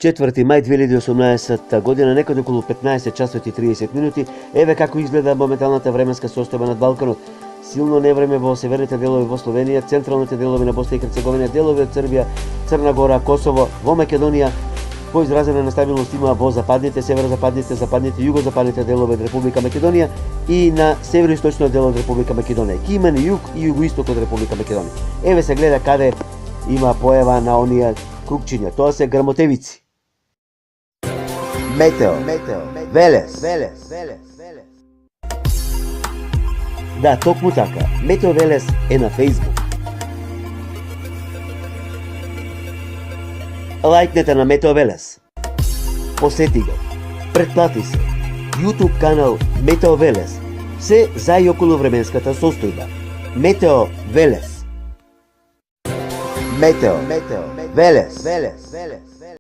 4 мај 2018 година, некаде околу 15 часот и 30 минути, еве како изгледа моменталната временска состојба над Балканот. Силно невреме во северните делови во Словенија, централните делови на Босна и Херцеговина, делови од Србија, Црна Гора, Косово, во Македонија. Поизразена нестабилност има во западните, северозападните, западните и југозападните делови од Република Македонија и на североисточниот дел од Република Македонија. Ки има на југ и југоисток од Република Македонија. Еве се гледа каде има појава на оние кругчиња. Тоа се грмотевици. Метео, Велес. Да, токму така. Метео Велес е на Facebook. Лајкнете на Метео Велес. Посети го. Претплати се. YouTube канал Метео Велес. Се за и околу временската состојба. Метео Велес. Метео Велес.